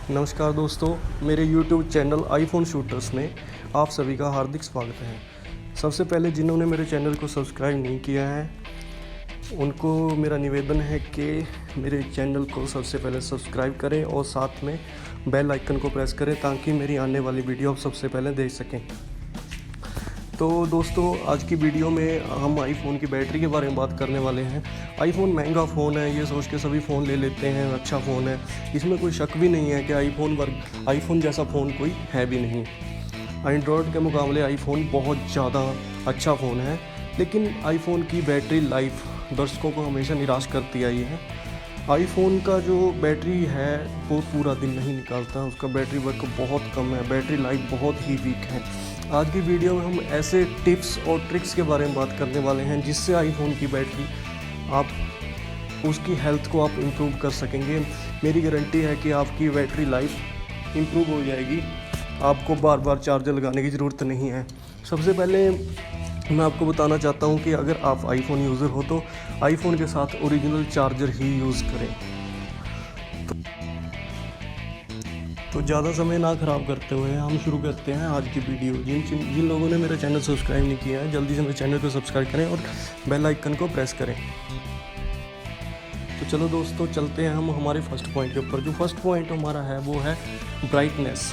नमस्कार दोस्तों, मेरे YouTube चैनल आईफोन शूटर्स में आप सभी का हार्दिक स्वागत है। सबसे पहले जिन्होंने मेरे चैनल को सब्सक्राइब नहीं किया है उनको मेरा निवेदन है कि मेरे चैनल को सबसे पहले सब्सक्राइब करें और साथ में बेल आइकन को प्रेस करें ताकि मेरी आने वाली वीडियो आप सबसे पहले देख सकें। तो दोस्तों, आज की वीडियो में हम आईफोन की बैटरी के बारे में बात करने वाले हैं। आईफोन महंगा फ़ोन है, ये सोच के सभी फ़ोन ले लेते हैं, अच्छा फ़ोन है, इसमें कोई शक भी नहीं है कि आईफोन जैसा फ़ोन कोई है भी नहीं। एंड्रॉयड के मुकाबले आईफोन बहुत ज़्यादा अच्छा फ़ोन है, लेकिन आईफोन की बैटरी लाइफ दर्शकों को हमेशा निराश करती आई है। आईफोन का जो बैटरी है वो पूरा दिन नहीं निकालता, उसका बैटरी वर्क बहुत कम है, बैटरी लाइफ बहुत ही वीक है। आज की वीडियो में हम ऐसे टिप्स और ट्रिक्स के बारे में बात करने वाले हैं जिससे आईफोन की बैटरी उसकी हेल्थ को आप इम्प्रूव कर सकेंगे। मेरी गारंटी है कि आपकी बैटरी लाइफ इम्प्रूव हो जाएगी, आपको बार बार चार्जर लगाने की ज़रूरत नहीं है। सबसे पहले मैं आपको बताना चाहता हूं कि अगर आप आईफोन यूज़र हो तो आईफोन के साथ ओरिजिनल चार्जर ही यूज़ करें। तो ज़्यादा समय ना ख़राब करते हुए हम शुरू करते हैं आज की वीडियो। जिन लोगों ने मेरा चैनल सब्सक्राइब नहीं किया है जल्दी से मेरे चैनल को सब्सक्राइब करें और बेल आइकन को प्रेस करें। तो चलो दोस्तों, चलते हैं हम हमारे फर्स्ट पॉइंट के ऊपर। जो फर्स्ट पॉइंट हमारा है वो है ब्राइटनेस।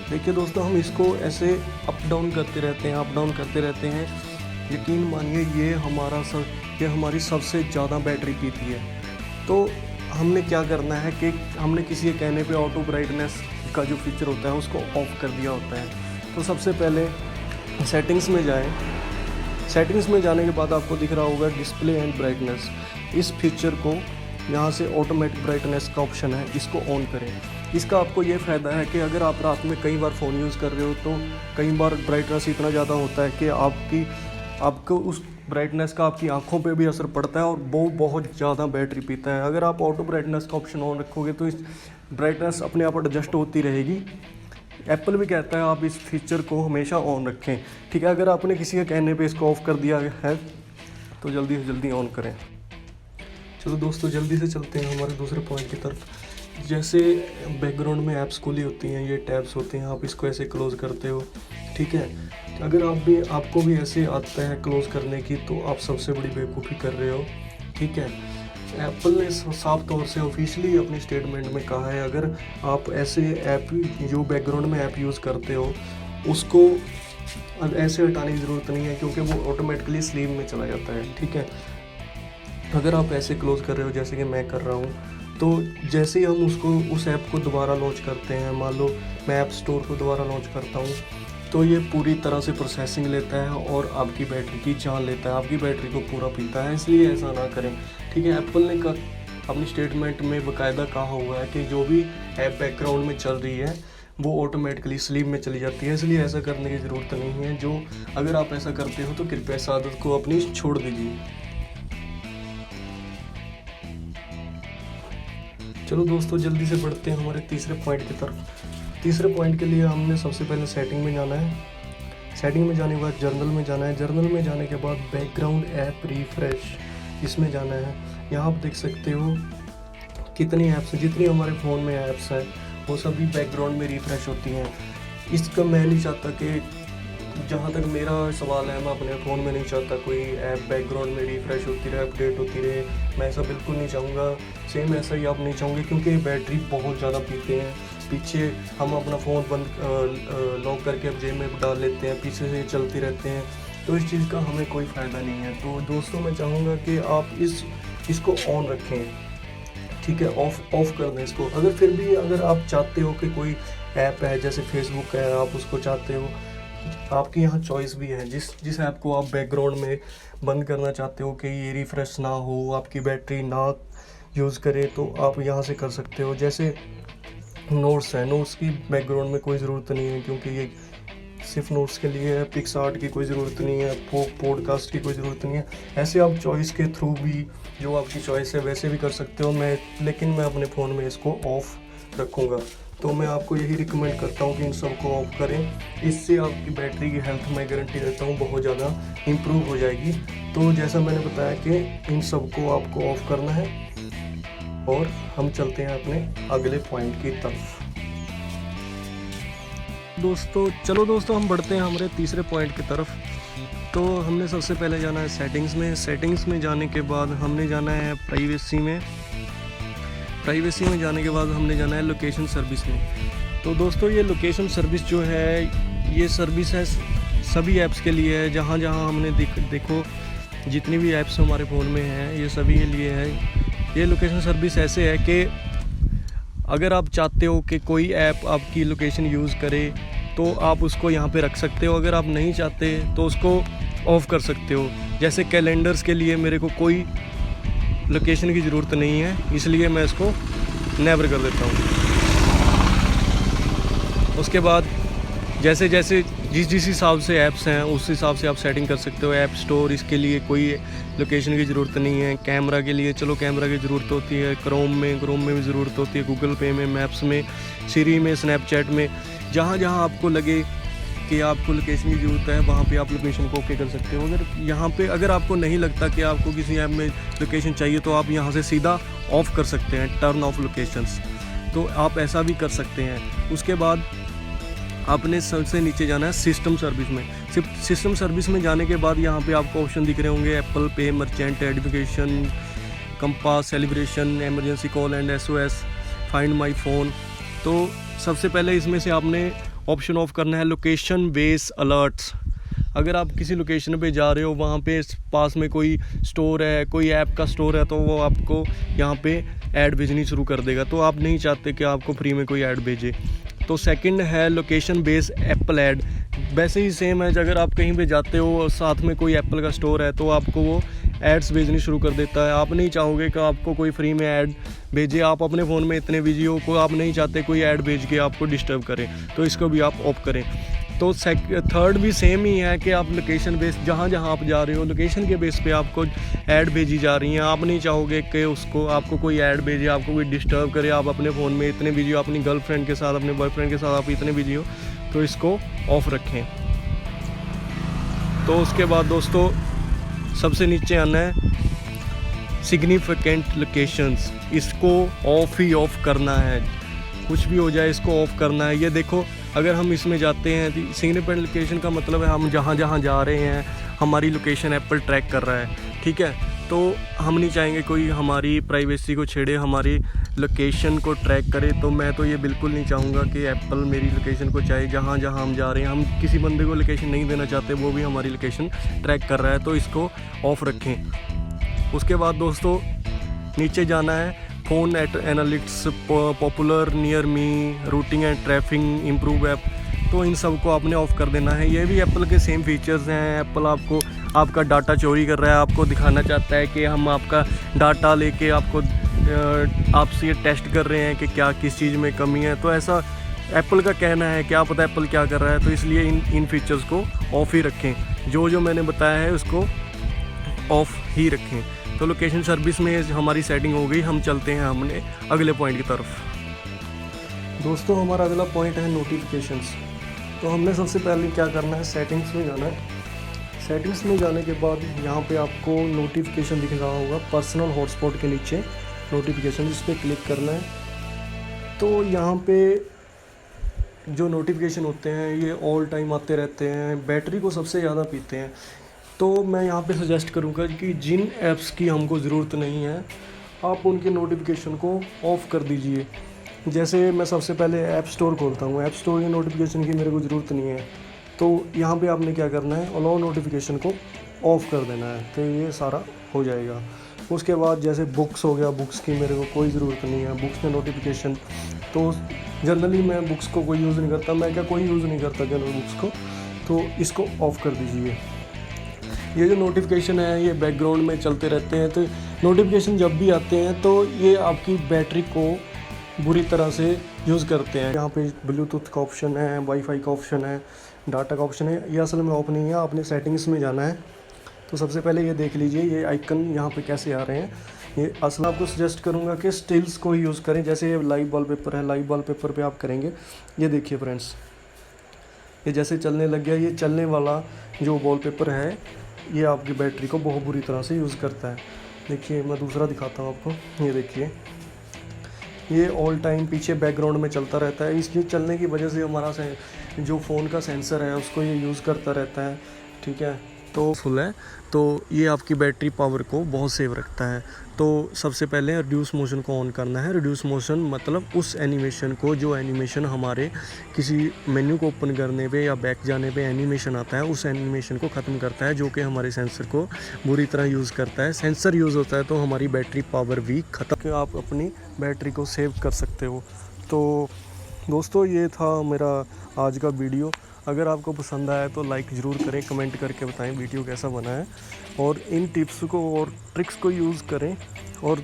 देखिए दोस्तों, हम इसको ऐसे अप डाउन करते रहते हैं। यकीन मानिए ये हमारी सबसे ज़्यादा बैटरी पीती है। तो हमने क्या करना है कि हमने किसी के कहने पे ऑटो ब्राइटनेस का जो फीचर होता है उसको ऑफ कर दिया होता है। तो सबसे पहले सेटिंग्स में जाएं। सेटिंग्स में जाने के बाद आपको दिख रहा होगा डिस्प्ले एंड ब्राइटनेस। इस फीचर को यहाँ से ऑटोमेटिक ब्राइटनेस का ऑप्शन है, इसको ऑन करें। इसका आपको ये फ़ायदा है कि अगर आप रात में कई बार फ़ोन यूज़ कर रहे हो तो कई बार ब्राइटनेस इतना ज़्यादा होता है कि आपको उस ब्राइटनेस का आपकी आंखों पे भी असर पड़ता है और वो बहुत ज़्यादा बैटरी पीता है। अगर आप ऑटो ब्राइटनेस का ऑप्शन ऑन रखोगे तो इस ब्राइटनेस अपने आप एडजस्ट होती रहेगी। एप्पल भी कहता है आप इस फीचर को हमेशा ऑन रखें, ठीक है। अगर आपने किसी के कहने पे इसको ऑफ़ कर दिया है तो जल्दी से जल्दी ऑन करें। चलो दोस्तों, जल्दी से चलते हैं हमारे दूसरे पॉइंट की तरफ। जैसे बैकग्राउंड में ऐप्स खुली होती हैं, ये टैब्स होते हैं, आप इसको ऐसे क्लोज़ करते हो, ठीक है। अगर आपको भी ऐसे आता है क्लोज़ करने की तो आप सबसे बड़ी बेवकूफ़ी कर रहे हो, ठीक है। एप्पल ने साफ तौर से ऑफिशियली अपनी स्टेटमेंट में कहा है अगर आप ऐसे ऐप जो बैकग्राउंड में ऐप यूज़ करते हो उसको ऐसे हटाने की ज़रूरत नहीं है, क्योंकि वो ऑटोमेटिकली स्लीप में चला जाता है, ठीक है। अगर आप ऐसे क्लोज़ कर रहे हो जैसे कि मैं कर रहा हूँ, तो जैसे ही हम उस ऐप को दोबारा लॉन्च करते हैं, मान लो मैं ऐप स्टोर को दोबारा लॉन्च करता हूँ, तो ये पूरी तरह से प्रोसेसिंग लेता है और आपकी बैटरी की जान लेता है, आपकी बैटरी को पूरा पीता है। इसलिए ऐसा ना करें, ठीक है। एप्पल ने अपनी स्टेटमेंट में बाकायदा कहा हुआ है कि जो भी ऐप बैकग्राउंड में चल रही है वो ऑटोमेटिकली स्लीप में चली जाती है, इसलिए ऐसा करने की ज़रूरत नहीं है। अगर आप ऐसा करते हो तो कृपया इस आदत को अपनी छोड़ दीजिए। चलो दोस्तों, जल्दी से बढ़ते हैं हमारे तीसरे पॉइंट की तरफ। तीसरे पॉइंट के लिए हमने सबसे पहले सेटिंग में जाना है। सेटिंग में जाने के बाद जर्नल में जाना है। जर्नल में जाने के बाद बैकग्राउंड ऐप रिफ्रेश, इसमें जाना है। यहाँ आप देख सकते हो कितनी ऐप्स हैं, जितनी हमारे फ़ोन में ऐप्स हैं वो सभी बैकग्राउंड में रिफ्रेश होती हैं। इसका मैं नहीं चाहता कि, जहाँ तक मेरा सवाल है, मैं अपने फ़ोन में नहीं चाहता कोई ऐप बैकग्राउंड में रिफ़्रेश होती रहे, अपडेट होती रहे। मैं ऐसा बिल्कुल नहीं चाहूँगा। सेम ऐसा ही आप नहीं चाहोगे, क्योंकि बैटरी बहुत ज़्यादा पीते हैं। पीछे हम अपना फ़ोन बंद लॉक करके अब जेब में डाल लेते हैं, पीछे से चलती रहते हैं, तो इस चीज़ का हमें कोई फ़ायदा नहीं है। तो दोस्तों, मैं चाहूँगा कि आप इसको ऑन रखें, ठीक है। ऑफ़ कर दें इसको। अगर आप चाहते हो कि कोई ऐप है जैसे फेसबुक है, आप उसको चाहते हो, आपकी यहाँ चॉइस भी है। जिस ऐप को आप बैकग्राउंड में बंद करना चाहते हो कि ये रिफ़्रेश ना हो, आपकी बैटरी ना यूज़ करे, तो आप यहाँ से कर सकते हो। जैसे नोट्स है, नोट्स की बैकग्राउंड में कोई ज़रूरत नहीं है, क्योंकि ये सिर्फ नोट्स के लिए है। पिक्सआर्ट की कोई ज़रूरत नहीं है, पॉडकास्ट की कोई ज़रूरत नहीं है। ऐसे आप चॉइस के थ्रू भी, जो आपकी चॉइस है वैसे भी कर सकते हो। लेकिन मैं अपने फ़ोन में इसको ऑफ़ रखूँगा। तो मैं आपको यही रिकमेंड करता हूँ कि इन सब को ऑफ करें। इससे आपकी बैटरी की हेल्थ मैं गारंटी देता हूँ बहुत ज़्यादा इम्प्रूव हो जाएगी। तो जैसा मैंने बताया कि इन सब को आपको ऑफ करना है और हम चलते हैं अपने अगले पॉइंट की तरफ। दोस्तों चलो दोस्तों हम बढ़ते हैं हमारे तीसरे पॉइंट की तरफ। तो हमने सबसे पहले जाना है सेटिंग्स में। सेटिंग्स में जाने के बाद हमने जाना है प्राइवेसी में। प्राइवेसी में जाने के बाद हमने जाना है लोकेशन सर्विस में। तो दोस्तों ये लोकेशन सर्विस जो है ये सर्विस है सभी ऐप्स के लिए है। जहाँ जहाँ हमने देखो जितनी भी ऐप्स हमारे फ़ोन में हैं ये सभी के लिए है। ये लोकेशन सर्विस ऐसे है कि अगर आप चाहते हो कि कोई ऐप आपकी लोकेशन यूज़ करे तो आप उसको यहाँ पे रख सकते हो। अगर आप नहीं चाहते तो उसको ऑफ़ कर सकते हो। जैसे कैलेंडर्स के लिए मेरे को कोई लोकेशन की ज़रूरत नहीं है, इसलिए मैं इसको नेवर कर देता हूँ। उसके बाद जैसे जैसे जिस हिसाब से ऐप्स हैं उस हिसाब से आप सेटिंग कर सकते हो। ऐप स्टोर इसके लिए कोई लोकेशन की ज़रूरत नहीं है। कैमरा के लिए चलो कैमरा की ज़रूरत होती है, क्रोम में भी ज़रूरत होती है, गूगल पे में, मैप्स में, सिरी में, स्नैपचैट में, जहाँ जहाँ आपको लगे कि आपको लोकेशन की ज़रूरत है वहाँ पे आप लोकेशन को ओके कर सकते हो। अगर आपको नहीं लगता कि आपको किसी ऐप में लोकेशन चाहिए तो आप यहाँ से सीधा ऑफ़ कर सकते हैं, टर्न ऑफ लोकेशंस। तो आप ऐसा भी कर सकते हैं। उसके बाद आपने सबसे नीचे जाना है सिस्टम सर्विस में। सिस्टम सर्विस में जाने के बाद यहाँ पे आपको ऑप्शन दिख रहे होंगे एप्पल पे, merchant, education, compass, celebration, emergency call and SOS, find my phone. तो सबसे पहले इसमें से आपने ऑप्शन ऑफ करना है लोकेशन बेस अलर्ट्स। अगर आप किसी लोकेशन पे जा रहे हो वहाँ पे पास में कोई स्टोर है, कोई ऐप का स्टोर है, तो वो आपको यहाँ पे ऐड भेजनी शुरू कर देगा। तो आप नहीं चाहते कि आपको फ्री में कोई ऐड भेजे। तो सेकंड है लोकेशन बेस एप्पल ऐड। वैसे ही सेम है, अगर आप कहीं पे जाते हो साथ में कोई एप्पल का स्टोर है तो आपको वो एड्स भेजनी शुरू कर देता है। आप नहीं चाहोगे कि आपको कोई फ्री में ऐड भेजे। आप अपने फ़ोन में इतने बिजी हो को आप नहीं चाहते कोई ऐड भेज के आपको डिस्टर्ब करें, तो इसको भी आप ऑफ करें। तो थर्ड भी सेम ही है कि आप लोकेशन बेस जहाँ जहाँ आप जा रहे हो लोकेशन के बेस पे आपको ऐड भेजी जा रही हैं। आप नहीं चाहोगे कि उसको आपको कोई ऐड भेजे, आपको कोई डिस्टर्ब करे। आप अपने फ़ोन में इतने बिजी हो, अपनी गर्लफ्रेंड के साथ, अपने बॉयफ्रेंड के साथ आप इतने बिजी हो, तो इसको ऑफ़ रखें। तो उसके बाद दोस्तों सबसे नीचे आना है सिग्निफिकेंट लोकेशंस। इसको ऑफ़ ही ऑफ़ करना है, कुछ भी हो जाए इसको ऑफ़ करना है। ये देखो अगर हम इसमें जाते हैं तो सिग्निफिकेंट लोकेशन का मतलब है हम जहाँ जहाँ जा रहे हैं हमारी लोकेशन एप्पल ट्रैक कर रहा है, ठीक है। तो हम नहीं चाहेंगे कोई हमारी प्राइवेसी को छेड़े, हमारी लोकेशन को ट्रैक करे। तो मैं तो ये बिल्कुल नहीं चाहूँगा कि एप्पल मेरी लोकेशन को चाहे जहाँ जहाँ हम जा रहे हैं। हम किसी बंदे को लोकेशन नहीं देना चाहते, वो भी हमारी लोकेशन ट्रैक कर रहा है, तो इसको ऑफ़ रखें। उसके बाद दोस्तों नीचे जाना है phone analytics, popular, near me, routing and traffic, improve app. तो इन सब को आपने ऑफ़ कर देना है। ये भी एप्पल के सेम फीचर्स हैं। एप्पल आपका डाटा चोरी कर रहा है, आपको दिखाना चाहता है कि हम आपका डाटा लेके आपसे ये टेस्ट कर रहे हैं कि क्या किस चीज़ में कमी है। तो ऐसा एप्पल का कहना है, क्या पता एप्पल क्या कर रहा है। तो इसलिए इन फीचर्स को ऑफ़ ही रखें। जो मैंने बताया है उसको ऑफ़ ही रखें। तो लोकेशन सर्विस में हमारी सेटिंग हो गई। हम चलते हैं हमने अगले पॉइंट की तरफ। दोस्तों हमारा अगला पॉइंट है नोटिफिकेशंस। तो हमने सबसे पहले क्या करना है, सेटिंग्स में जाना है। सेटिंग्स में जाने के बाद यहाँ पे आपको नोटिफिकेशन दिख रहा होगा पर्सनल हॉटस्पॉट के नीचे नोटिफिकेशन, इस पर क्लिक करना है। तो यहाँ पे जो नोटिफिकेशन होते हैं ये ऑल टाइम आते रहते हैं, बैटरी को सबसे ज़्यादा पीते हैं। तो मैं यहाँ पे सजेस्ट करूँगा कि जिन ऐप्स की हमको ज़रूरत नहीं है आप उनके नोटिफिकेशन को ऑफ़ कर दीजिए। जैसे मैं सबसे पहले ऐप स्टोर खोलता हूँ, ऐप स्टोर की नोटिफिकेशन की मेरे को ज़रूरत नहीं है। तो यहाँ पे आपने क्या करना है, अलाउ नोटिफिकेशन को ऑफ़ कर देना है, तो ये सारा हो जाएगा। उसके बाद जैसे बुक्स हो गया, बुक्स की मेरे को कोई ज़रूरत नहीं है, बुक्स में नोटिफिकेशन। तो जनरली मैं बुक्स को कोई यूज़ नहीं करता, मैं क्या कोई यूज़ नहीं करता जनरल बुक्स को, तो इसको ऑफ़ कर दीजिए। ये जो नोटिफिकेशन है ये बैकग्राउंड में चलते रहते हैं। तो नोटिफिकेशन जब भी आते हैं तो ये आपकी बैटरी को बुरी तरह से यूज़ करते हैं। यहाँ पे ब्लूटूथ का ऑप्शन है, वाईफाई का ऑप्शन है, डाटा का ऑप्शन है। ये असल में ऑफ नहीं है, आपने सेटिंग्स में जाना है। तो सबसे पहले ये देख लीजिए ये आइकन यहाँ पे कैसे आ रहे हैं। ये असल आपको सजेस्ट करूँगा कि स्टिल्स को ही यूज़ करें। जैसे ये लाइव वॉलपेपर है, लाइव वॉलपेपर पे आप करेंगे। ये देखिए फ्रेंड्स, ये जैसे चलने लग गया, ये चलने वाला जो वॉलपेपर है ये आपकी बैटरी को बहुत बुरी तरह से यूज़ करता है। देखिए मैं दूसरा दिखाता हूँ आपको, ये देखिए ये ऑल टाइम पीछे बैकग्राउंड में चलता रहता है। इसके चलने की वजह से हमारा जो फ़ोन का सेंसर है उसको ये यूज़ करता रहता है, ठीक है। तो फुल है, तो ये आपकी बैटरी पावर को बहुत सेव रखता है। तो सबसे पहले रिड्यूस मोशन को ऑन करना है। रिड्यूस मोशन मतलब उस एनिमेशन को, जो एनिमेशन हमारे किसी मेन्यू को ओपन करने पे या बैक जाने पे एनिमेशन आता है, उस एनिमेशन को ख़त्म करता है, जो कि हमारे सेंसर को बुरी तरह यूज़ करता है। सेंसर यूज़ होता है तो हमारी बैटरी पावर भी ख़त्म, कि आप अपनी बैटरी को सेव कर सकते हो। तो दोस्तों ये था मेरा आज का वीडियो। अगर आपको पसंद आया तो लाइक ज़रूर करें, कमेंट करके बताएं वीडियो कैसा बना है, और इन टिप्स को और ट्रिक्स को यूज़ करें और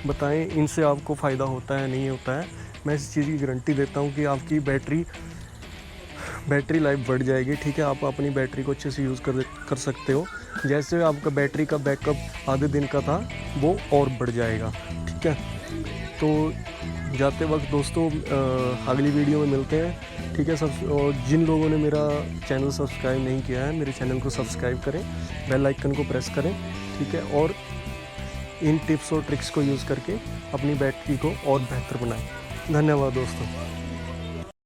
बताएं इनसे आपको फ़ायदा होता है नहीं होता है। मैं इस चीज़ की गारंटी देता हूं कि आपकी बैटरी लाइफ बढ़ जाएगी, ठीक है। आप अपनी बैटरी को अच्छे से यूज़ कर सकते हो। जैसे आपका बैटरी का बैकअप आधे दिन का था वो और बढ़ जाएगा, ठीक है। तो जाते वक्त दोस्तों अगली वीडियो में मिलते हैं, ठीक है। सब और जिन लोगों ने मेरा चैनल सब्सक्राइब नहीं किया है, मेरे चैनल को सब्सक्राइब करें, बेल आइकन को प्रेस करें, ठीक है। और इन टिप्स और ट्रिक्स को यूज़ करके अपनी बैटरी को और बेहतर बनाएं। धन्यवाद दोस्तों।